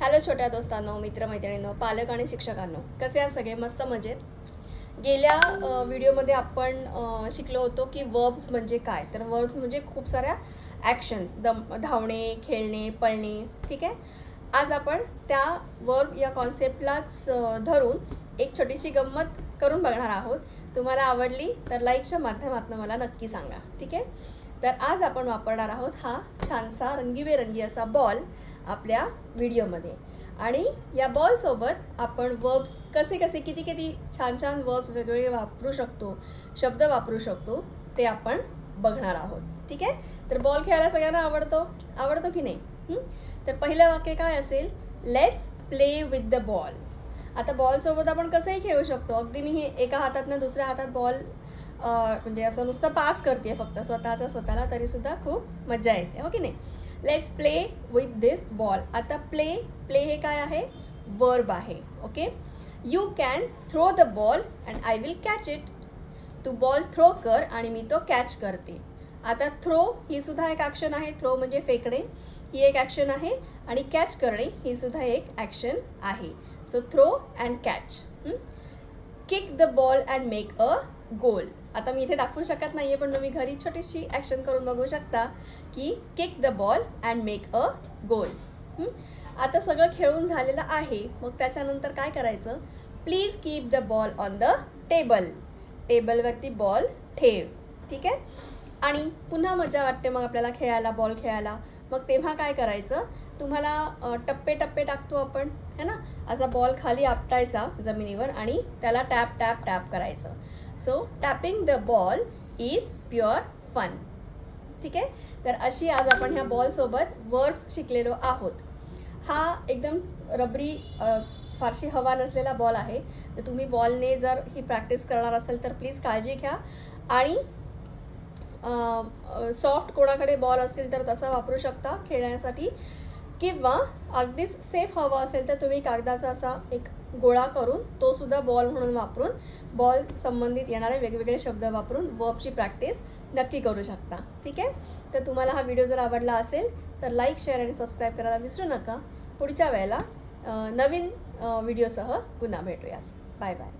Hello छोट्या दोस्तांनो, मित्रमैत्रिणींनो, पालक आणि शिक्षकांनो, कसे आहात सगळे? मस्त मजेत. गेल्या व्हिडिओमध्ये आपण शिकलो होतो की वर्ब्स म्हणजे काय. तर वर्ब्स म्हणजे खूप साऱ्या ॲक्शन्स, धावणे, खेळणे, पळणे. ठीक आहे. आज आपण त्या वर्ब या कॉन्सेप्टलाच धरून एक छोटीशी गंमत करून बघणार आहोत. तुम्हाला आवडली तर लाईकच्या माध्यमातून मला नक्की सांगा. ठीक आहे. तर आज आपण वापरणार आहोत हा छानसा रंगीबेरंगी असा बॉल आपल्या व्हिडिओमध्ये. आणि या बॉलसोबत आपण वर्ब्स कसे किती छान छान वर्ब्स वेगवेगळे वापरू शकतो, शब्द वापरू शकतो, ते आपण बघणार आहोत. ठीक आहे. तर बॉल खेळायला सगळ्यांना आवडतो की नाही? तर पहिलं वाक्य काय असेल? Let's play with the ball. आता बॉलसोबत आपण कसंही खेळू शकतो. अगदी मी हे एका हातातनं दुसऱ्या हातात बॉल म्हणजे असं नुसतं पास करते फक्त स्वतःला, तरीसुद्धा खूप मजा येते, हो की नाही? Let's play with this ball. आता प्ले हे काय आहे? वर्ब आहे. Okay. You can throw the ball and I will catch it. तू बॉल थ्रो कर आणि मी तो कॅच करते. आता थ्रो ही सुद्धा एक ॲक्शन आहे. थ्रो म्हणजे फेकणे, ही एक ॲक्शन आहे. आणि कॅच करणे ही सुद्धा एक ॲक्शन आहे. So throw and catch. Kick the ball and make a goal. आता मी इथे दाखवू शकत नाही आहे, पण तुम्ही घरी छोटीशी ॲक्शन करून बघू शकता की kick the ball and make a goal. आता सगळं खेळून झालेलं आहे. मग त्याच्यानंतर काय करायचं? Please keep the ball on the table. टेबलवरती बॉल ठेव. ठीक आहे. आणि पुन्हा मजा वाटते मग आपल्याला खेळायला, बॉल खेळायला. मग तेव्हा काय करायचं? तुम्हाला टप्पे टाकतो आपण, है ना? असा बॉल खाली आपटायचा जमिनीवर आणि त्याला टॅप करायचं. So tapping the ball is pure fun. ठीक आहे. तर अशी आज आपण ह्या बॉलसोबत वर्ब्स शिकलेलो आहोत. हा एकदम रबरी, फारशी हवा नसलेला बॉल आहे. तर तुम्ही बॉलने जर ही प्रॅक्टिस करणार असेल तर प्लीज काळजी घ्या. आणि सॉफ्ट कोणाकडे बॉल असतील तर तसा वापरू शकता खेळण्यासाठी, किंवा अगदीच सेफ हवा असेल तर तुम्ही कागदाचा असा एक गोळा करून तो सुद्धा बॉल म्हणून वापरून बॉल संबंधित येणारे वेगवेगळे शब्द वापरून वर्बची प्रॅक्टिस नक्की करू शकता. ठीक आहे. तर तुम्हाला हा व्हिडिओ जर आवडला असेल तर लाईक, शेअर आणि सबस्क्राईब करायला विसरू नका. पुढच्या वेळेला नवीन व्हिडिओसह पुन्हा भेटूयात. Bye bye.